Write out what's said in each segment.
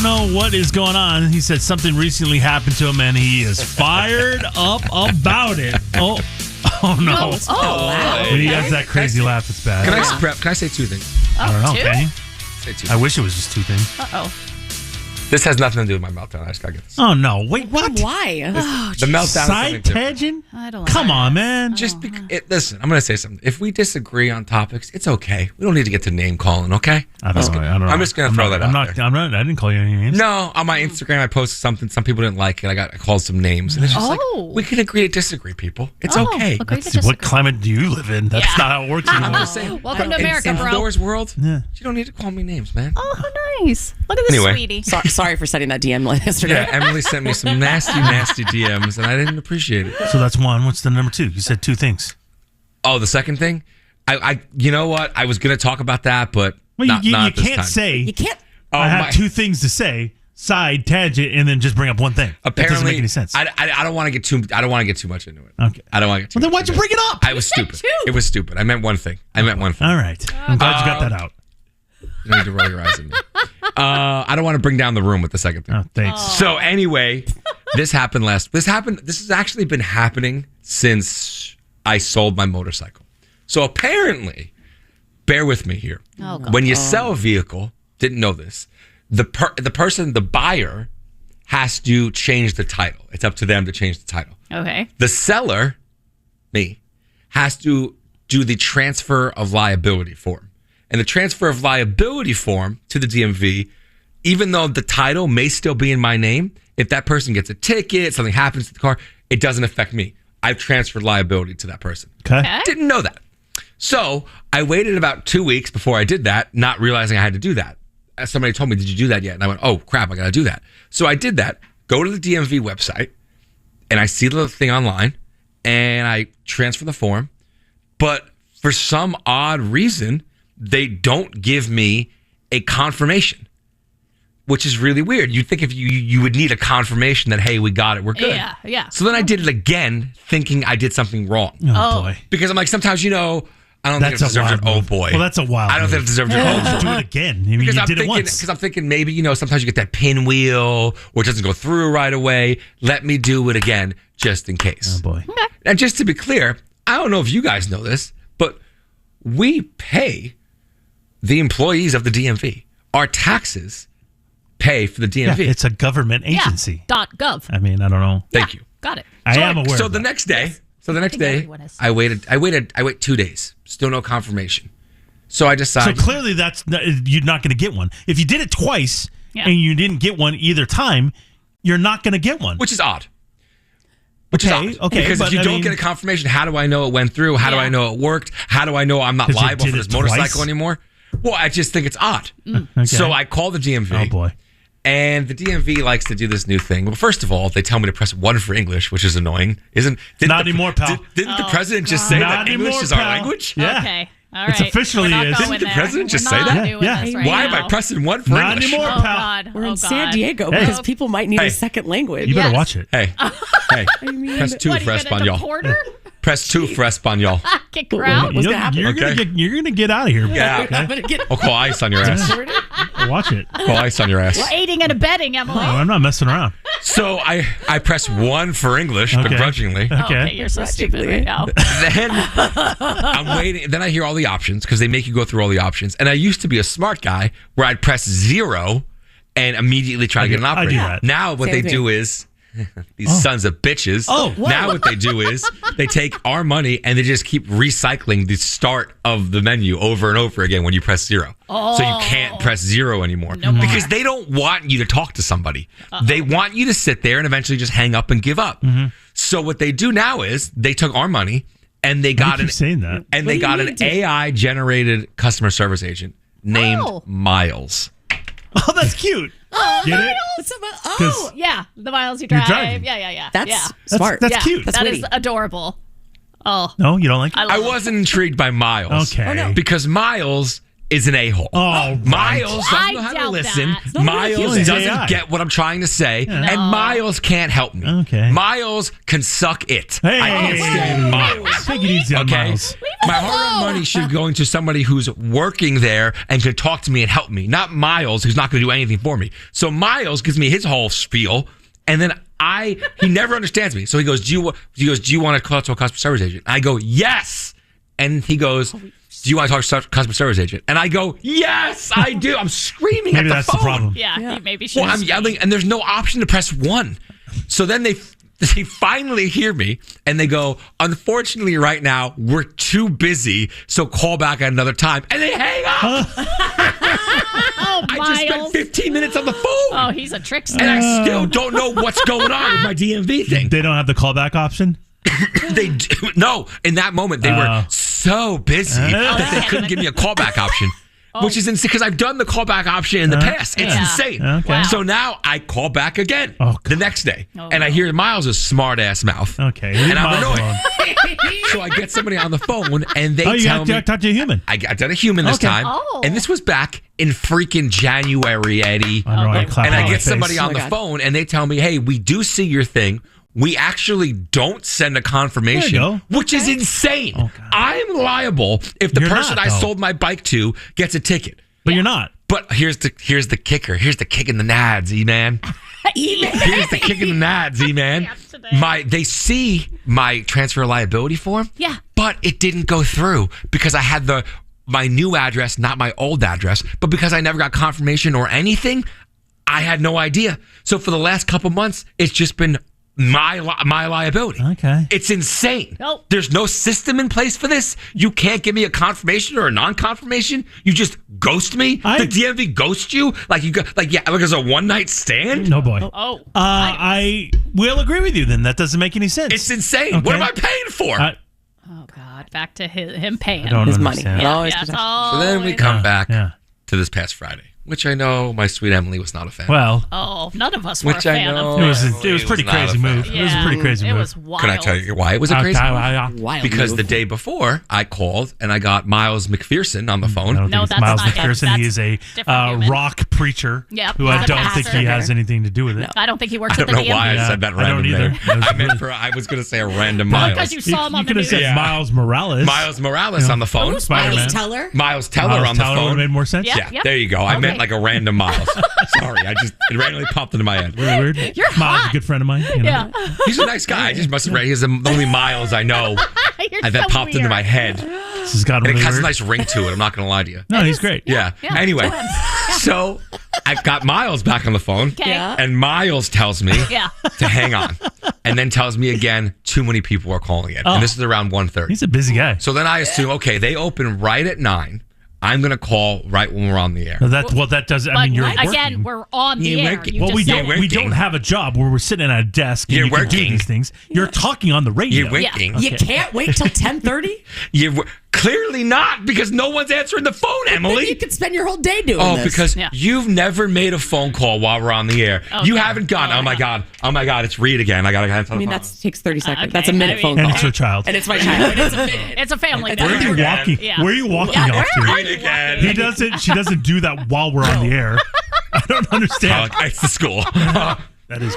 know what is going on. He said something recently happened to him, and he is fired up about it. Oh no. When he has that crazy laugh, it's bad. Can I say two things? I don't know. Two? Can you? Say two. I wish it was just two things. Uh-oh. This has nothing to do with my meltdown. I just gotta get this. Oh, no. Wait, what? Why? The meltdown is something Side different. tangent? I don't Come know. on, man. Listen, I'm going to say something. If we disagree on topics, it's okay. We don't need to get to name calling, okay? I don't know. I'm just going to throw that out there. I didn't call you any names. No, on my Instagram, I posted something. Some people didn't like it. I called some names. And it's just like, we can agree to disagree, people. It's okay. Agree to What disagree. climate do you live in? That's not how it works anymore. I'm just saying. Welcome to America, in bro. Thor's world, Yeah. you don't need to call me names, man. Oh, how nice. Look at this, Anyway. sweetie. Sorry for setting that DM yesterday. Yeah, Emily sent me some nasty DMs, and I didn't appreciate it. So that's one. What's the number two? You said two things. Oh, the second thing? You know what? I was going to talk about that, but Well, not you at this can't time. say, You can't. I have two things to say, side, tangent, and then just bring up one thing. Apparently, that doesn't make any sense. I don't want to get too. I don't want to get too much into it. Okay. I don't want to get too. Well, then much why'd you into bring it up? I was stupid. It was stupid. I meant one thing. All right. I'm glad you got that out. You don't need to roll your eyes at me. I don't want to bring down the room with the second thing. Oh, thanks. So anyway, this happened. This has actually been happening since I sold my motorcycle. So apparently, bear with me here. Oh, God. When you sell a vehicle, didn't know this, the buyer has to change the title. It's up to them to change the title. Okay. The seller, me, has to do the transfer of liability form. And the transfer of liability form to the DMV, even though the title may still be in my name, if that person gets a ticket, something happens to the car, it doesn't affect me. I've transferred liability to that person. Okay. Didn't know that. So I waited about 2 weeks before I did that, not realizing I had to do that. Somebody told me, did you do that yet? And I went, oh, crap, I got to do that. So I did that, go to the DMV website, and I see the thing online, and I transfer the form. But for some odd reason, they don't give me a confirmation, which is really weird. You'd think if you would need a confirmation that, hey, we got it, we're good. Yeah. So then I did it again, thinking I did something wrong. Oh, boy. Because I'm like, sometimes, I don't That's think it deserves a an wild oh move. boy. Well, that's a wild I don't think it move. deserves an oh boy. Do it again. I mean, Because you did it once. Because I'm thinking maybe, sometimes you get that pinwheel or it doesn't go through right away. Let me do it again just in case. Oh, boy. And just to be clear, I don't know if you guys know this, but we pay the employees of the DMV. Our taxes pay for the DMV. Yeah, it's a government agency. Yeah. .gov. I mean, I don't know. Thank you. Got it. I am aware So of the that. next day, think everyone is. I wait 2 days. Still no confirmation. So I decided. So clearly you're not going to get one. If you did it twice and you didn't get one either time, you're not going to get one. Which is odd. Which is odd. Okay, Because if you don't get a confirmation, how do I know it went through? How do I know it worked? How do I know I'm not 'Cause you liable did for it this motorcycle twice? anymore? Well, I just think it's odd. Okay. So I called the DMV. Oh, boy. And the DMV likes to do this new thing. Well, first of all, they tell me to press 1 for English, which is annoying. Didn't Not anymore, pal. Didn't the president just say Not that English anymore, is our pal. language? Yeah. Okay. All It's right. officially We're not is. going Didn't the there. president just We're say not that? doing Yeah. this right Why now. am I pressing 1 for Not English? anymore, Oh, pal. God. We're in Oh, San God. Diego Hey. because people might need Hey. a second language. You better Yes. watch it. Hey, press 2 What, for are you gonna Espanol. deport her? Press 2 for Espanol. Kick her out? What's gonna happen? You're Okay. gonna get out of here. Yeah. I'm gonna get I'll call ice on your ass. Watch it. Call ice on your ass. We're aiding and abetting, Emily. Oh, I'm not messing around. So I press 1 for English, Okay. begrudgingly. Okay. You're so stupid right now. Then I'm waiting. Then I hear all the options because they make you go through all the options. And I used to be a smart guy where I'd press 0 and immediately try to get an I do operator. that. Now what Same they thing. do is these sons of bitches. Oh, now what they do is they take our money and they just keep recycling the start of the menu over and over again when you press 0. So you can't press 0 anymore No more. because they don't want you to talk to somebody. They want you to sit there and eventually just hang up and give up. So what they do now is they took our money and they got keep saying that. and they got an AI generated customer service agent named Oh. Miles. Oh, that's cute. Get it? What's up? 'Cause Yeah, the miles you You're drive. driving. Yeah. That's yeah. smart. That's Yeah, cute. That's That witty. is adorable. Oh, No, you don't like it? I love I it. wasn't intrigued by Miles. Okay. Because Miles is an a-hole. Oh, Miles doesn't I know how to doubt listen. that. No, Miles he's doesn't AI. get what I'm trying to say. Yeah. And Miles can't help me. Okay. Miles can suck it. Hey. I can't stand Miles. Take it easy on Okay. Miles. My hard-earned money should be going to somebody who's working there and can talk to me and help me, not Miles, who's not going to do anything for me. So Miles gives me his whole spiel, and then he never understands me. So he goes, do you want to call to a customer service agent? I go, yes. And he goes, do you want to talk to a customer service agent? And I go, yes, I do. I'm screaming Maybe at the that's phone. the problem. Yeah, he maybe should. Well, I'm yelling, and there's no option to press 1. So then they finally hear me, and they go, unfortunately, right now, we're too busy, so call back at another time. And they hang up. Oh, I just spent Miles. 15 minutes on the phone. Oh, he's a trickster. And I still don't know what's going on with my DMV thing. They don't have the callback option? They do. No, in that moment, they were so busy that they couldn't give me a callback option. Which is insane because I've done the callback option in the past. It's insane. Okay. Wow. So now I call back again the next day. Oh, and I hear Miles' smart ass mouth. Okay. And I'm Miles annoyed. So I get somebody on the phone and they you tell have me. to talk to a human. I done a human this Okay. time. Oh. And this was back in freaking January, Eddie. I know, I clap And on I my get face. somebody on Oh the my God. phone and they tell me, hey, we do see your thing. We actually don't send a confirmation, There you go. which is insane. Oh, God. I'm liable if the You're person not, I though. sold my bike to gets a ticket. But you're not. But here's the kicker. Here's the kick in the nads, E-man. Here's the kick in the nads, E-man. They see my transfer liability form. Yeah. But it didn't go through because I had my new address, not my old address. But because I never got confirmation or anything, I had no idea. So for the last couple months, it's just been my liability. Okay. It's insane. Nope. There's no system in place for this. You can't give me a confirmation or a non-confirmation. You just ghost me. The DMV ghosts you like it's a one-night stand. No boy. Oh. I will agree with you then. That doesn't make any sense. It's insane. Okay. What am I paying for? Oh, God. Back to him paying. I don't His money. understand. It always Yeah, comes it's back. So then we always- come back Yeah. to this past Friday, which I know my sweet Emily was not a fan. Well, Oh, none of us were Which a I fan know. of it this. was pretty not a crazy fan. move. It was a pretty crazy It move. was wild. Can I tell you why it was a crazy move? Wild Because move. the day before, I called and I got Miles McPherson on the I phone. don't No, think it's that's Miles not him. McPherson. He is a different human. rock preacher Yep, who I he's a don't think he pastor. has anything to do with it. I don't think he works I at don't the know DMV. why I Yeah, said that I don't random either. name. That was I was going to say a random Because Miles. you saw him on the could have news. said Yeah. Miles Morales. Miles Morales on the phone. Who's Spider-Man. Miles Teller? Miles Teller Miles on the Teller would have phone. made more sense. Yeah. Yeah, there you go. I meant like a random Miles. Sorry, it randomly popped into my head. Really weird. You're Miles, hot. a good friend of mine. You know? Yeah. He's a nice guy. I just must have read. He's the only Miles I know You're that so popped into weird. my head. This has gotten And it really has a weird. nice ring to it. I'm not going to lie to you. No, he's great. Yeah. Yeah, Anyway, twins. so I got Miles back on the phone. Okay. Yeah. And Miles tells me Yeah. to hang on. And then tells me again, too many people are calling in. Oh. And this is around 1:30. He's a busy guy. So then I assume, okay, they open right at 9. I'm going to call right when we're on the air. No, that does. I But mean, you're again, working. we're on the You're air. working. You Well, just we said don't. it. We don't have a job where we're sitting at a desk and You're you can do working. these things. You're talking on the radio. You're working. You can't wait till 10:30? Clearly not, because no one's answering the phone, Maybe you Emily. could spend your whole day doing Oh, this. because Yeah. you've never made a phone call while we're on the air. Okay. You haven't gone, Oh, oh my yeah. God, it's Reed again. I got to answer I mean, the phone. that takes 30 seconds. Okay, That's a minute I phone mean- And call. it's your child. And it's my child. And it's a minute. It's a family It's Where are member. you Again. walking? Yeah. Where are you walking Yeah, off where are to? you Again. He doesn't. She doesn't do that while we're on the air. I don't understand. It's the school. That is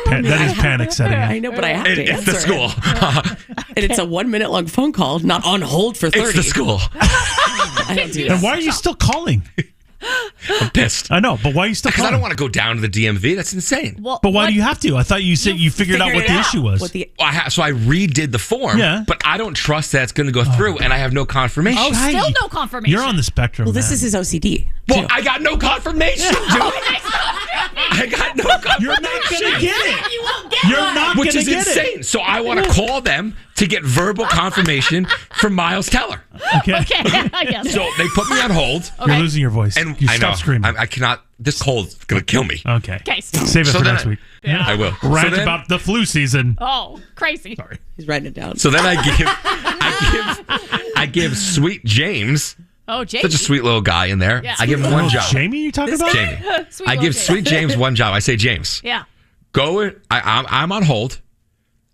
panic setting. I know, but I have to It's the answer school. it. And it's a 1 minute long phone call, not on hold for 30. It's the school. I don't do And that. why are you still calling? I'm pissed. I know, but why are you still Because I calling? don't want to go down to the DMV. That's insane. Well, But why what- do you have to? I thought you said you figured out what the issue was. What the, So I redid the form, Yeah. but I don't trust that it's going to go through, and I have no confirmation. Oh, Right. still no confirmation. You're on the spectrum. well, this man. is his OCD. Well, I got no confirmation, dude. I got no confirmation. You're not gonna get it. You won't get You're one. not Which gonna is get insane. So I want to call them to get verbal confirmation from Miles Teller. it. Okay. Okay. yes. So they put me on hold, You're losing your voice. and you I stop know screaming. I cannot. This cold's gonna kill me. Okay. Okay. Stop. Save it So for then next week. Yeah. I will. Rant so then, about the flu season. Oh, crazy. Sorry. He's writing it down. So then I give Sweet James, Oh, Jamie. such a sweet little guy in there. Yeah. I give him one Oh, job. Jamie, you talking about? Jamie. Sweet I little give Jamie. Sweet James one job. I say, James, Yeah. go. I'm on hold.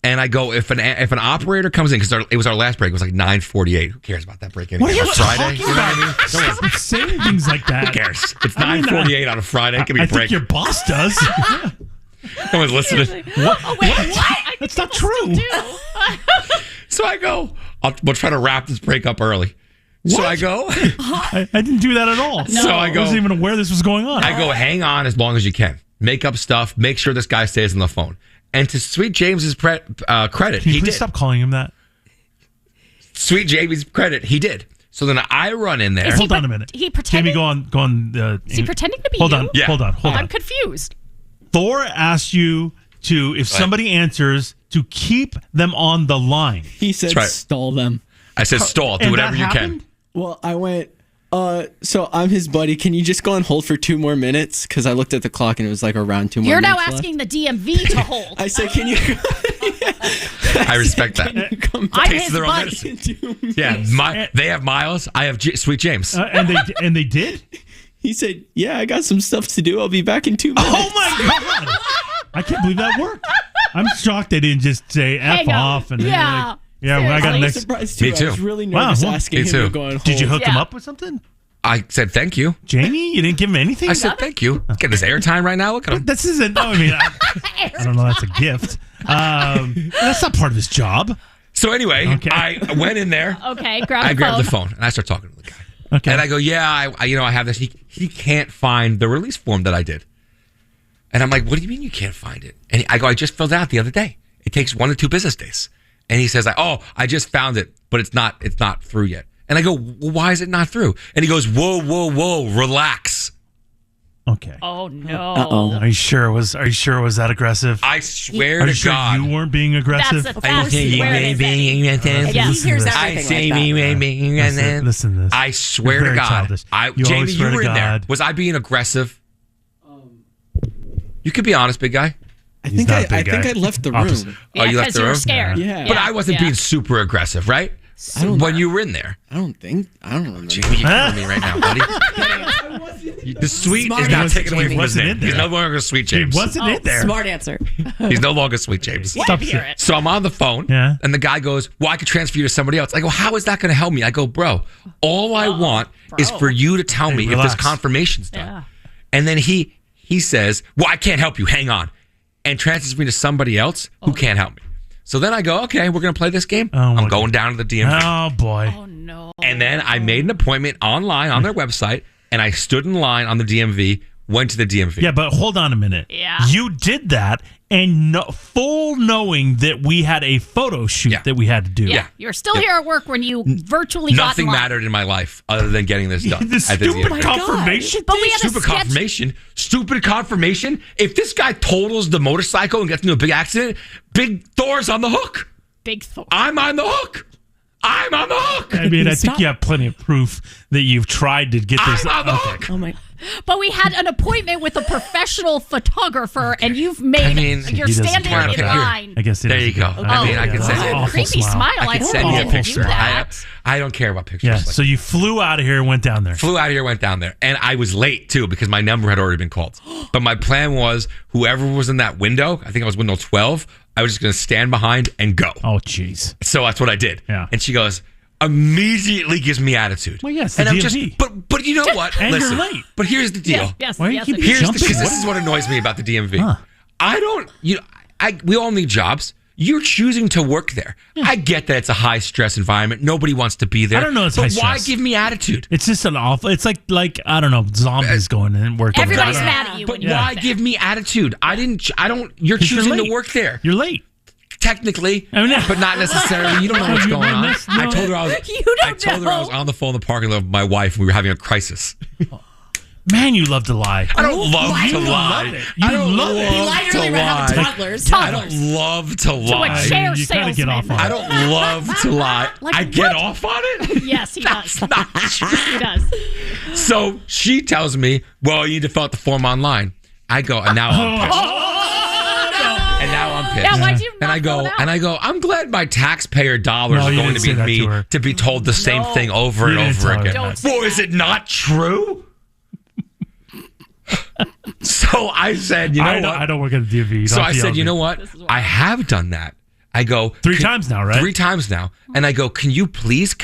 And I go, if an operator comes in, because it was our last break, it was like 9:48. Who cares about that break anyway? What are you Friday? talking You know what I mean? about? Stop saying things like that. Who cares? It's 9:48 on a Friday. Give me I a break. think your boss does. No one's listening. What? Oh, wait, what? That's not true. So I go, we'll try to wrap this break up early. So I go. I didn't do that at all. So I go. I wasn't even aware this was going on. I go, hang on as long as you can. Make up stuff. Make sure this guy stays on the phone. And to Sweet James's credit, Can you he please did. stop calling him that? Sweet Jamie's credit, he did. So then I run in there. Hold on a minute. He pretended. Jamie, go on. Is he pretending to be Hold you? on. Yeah. Hold on. I'm confused. Thor asked you to, if somebody answers, to keep them on the line. He said That's right. stall them. I said, stall. Do And whatever that you happened? can. Well, I went, so I'm his buddy. Can you just go on hold for 2 more minutes? Because I looked at the clock and it was like around 2 more You're minutes now left. asking the DMV to hold. I said, can you I respect that. come I'm back his Taste their own buddy. medicine. in 2 minutes? Yeah, they have Miles. I have Sweet James. And they did? He said, yeah, I got some stuff to do. I'll be back in 2 minutes. Oh my God. I can't believe that worked. I'm shocked they didn't just say F Hang on. off. And Yeah. like, yeah, I got Seriously. I was next. surprised too. Me too. I was really Wow, nervous well, asking me him too. to go on hold. Did you hook him Yeah. up with something? I said thank you. Jamie? You didn't give him anything? I said thank you. Get his airtime right now. Look at him. This isn't. No, I mean, I don't know. That's a gift. That's not part of his job. So anyway, Okay. I went in there. Okay, grab I the grabbed phone. the phone and I start talking to the guy. Okay. And I go, yeah, I have this. He can't find the release form that I did. And I'm like, what do you mean you can't find it? And I go, I just filled it out the other day. It takes 1 to 2 business days. And he says, I just found it, but it's not through yet. And I go, well, why is it not through? And he goes, whoa, relax. Okay. Oh no. Uh-oh. Are you sure it was that aggressive? I swear Are you to sure God. you weren't being aggressive? That's where it is. He hears everything like that. Listen to this. I swear You're to very God. childish. You Jamie, always you swear to were in there. God. Was I being aggressive? You could be honest, big guy. I He's think not I a big think guy. I left the Opposite. room. Oh, you left because the you were room? scared. Yeah. But I wasn't being super aggressive, right? When you were in there. I don't remember. Jamie, you're killing me right now, buddy. The sweet is not taken away from his wasn't name. in there. He's no longer Sweet He James. wasn't in there. Smart answer. He's no longer Sweet James. Stop Hear it. it. So I'm on the phone, Yeah. and the guy goes, well, I could transfer you to somebody else. I go, how is that going to help me? I go, bro, all I want is for you to tell me if relax. this confirmation's done. Yeah. And then he says, well, I can't help you. Hang on. And transfers me to somebody else who can't help me. So then I go, okay, we're going to play this game. Oh, my I'm going down to the DMV. Oh boy. Oh no. And then I made an appointment online on their website, and I stood in line on the DMV, went to the DMV. Yeah, but hold on a minute. Yeah. You did that and full knowing that we had a photo shoot Yeah. that we had to do. Yeah. You're still here at work when you virtually got Nothing in line. mattered in my life other than getting this done. The at the stupid DMV. confirmation. But we had a Stupid sketch. confirmation. Stupid confirmation. If this guy totals the motorcycle and gets into a big accident, Big Thor's on the hook. Big Thor. I'm on the hook. I'm on the hook. I mean, I think Stop. you have plenty of proof that you've tried to get this. I'm on the Okay. hook. Oh my. But we had an appointment with a professional photographer, and you've made. I mean, you're He doesn't standing care in about that. line. I guess it There is you go. good. I mean, I can That's say an that. awful Creepy smile. I I can hope send you you a didn't picture. do that. I don't care about pictures. Yeah. Like So you flew out of here and went down there. flew out here, went down there, and I was late too because my number had already been called. But my plan was whoever was in that window, I think I was window 12, I was just going to stand behind and go. Oh, jeez. So that's what I did. Yeah. And she goes, immediately gives me attitude. Well, yes, and the I'm DMV. just, but you know what? And you're Listen, late. but here's the deal. Yes. Why are you yes. keeping it is. Here's jumping? because this is what annoys me about the DMV. Huh. I don't, we all need jobs. You're choosing to work there. I get that it's a high stress environment. Nobody wants to be there. I don't know it's but high why stress. give me attitude? It's just an awful. It's like I don't know, zombies going and working. Everybody's I don't know. mad at you But when you why work give me attitude? I don't. You're 'Cause you're choosing to late. work there. You're late. Technically, I mean, but not necessarily. You don't know what's You going on. missed- I no. told her I was. You don't I told her I was know. on the phone in the parking lot with my wife. And we were having a crisis. Man, you love to lie. I don't love to You lie. love it. You I don't love it. He love lied to earlier about having lie. toddlers. I don't love to lie. a chair You gotta get off salesman. on I it. don't love to lie. Like I get what? off on it. Yes, he does. That's not true. He does. So she tells me, "Well, you need to fill out the form online." I go, and now I'm pissed. And now I'm pissed. Yeah, why'd you and not I go, fill it out? and I go, I'm glad my taxpayer dollars No, are you going didn't to be say that me to her. to be told the same No. thing over You and didn't over tell her again. that. Don't say Well, that. is it not true? So I said, you know what? I don't work at the DMV. You don't So have I to yell said, at you me. know what? This is why. I have done that. I go 3 times now, right? 3 times now, and I go, can you please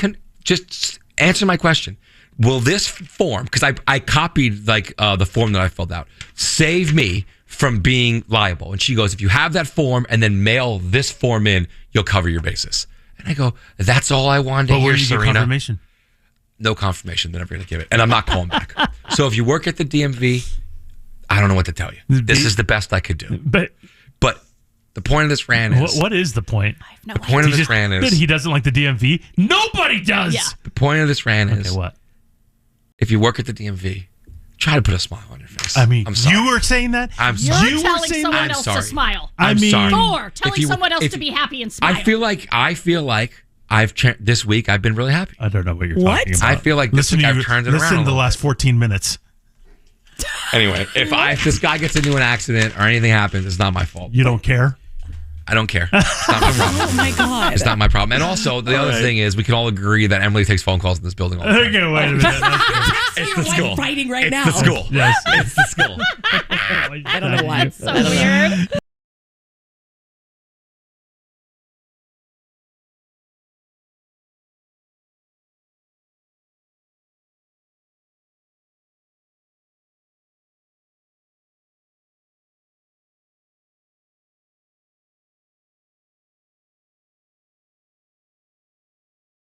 just answer my question? Will this form, because I copied like the form that I filled out, save me from being liable? And she goes, if you have that form and then mail this form in, you'll cover your basis. And I go, that's all I wanted to hear, Serena. Confirmation? No confirmation. They're never going to give it. And I'm not calling back. So if you work at the DMV, I don't know what to tell you. This is the best I could do. But the point of this rant is... What is the point? I have no The point of this rant is... He doesn't like the DMV? Nobody does! Yeah. The point of this rant is... Okay, what? If you work at the DMV, try to put a smile on your face. I mean, I'm sorry. you were saying that? I'm You're sorry. telling someone I'm else sorry. to smile. I mean, sorry. Thor, telling someone else to be happy and smile. I feel like this week I've been really happy. I don't know what you're talking about. I feel like this week I've turned it around. Listen to the last 14 minutes. Anyway, if this guy gets into an accident or anything happens, it's not my fault. You don't care? I don't care. It's not my problem. Oh my God. It's not my problem. And also, the other thing is, we can all agree that Emily takes phone calls in this building all the time. Okay, wait a minute. It's the school. Writing right now. It's the school. Yes. It's the school. I don't know why. So weird.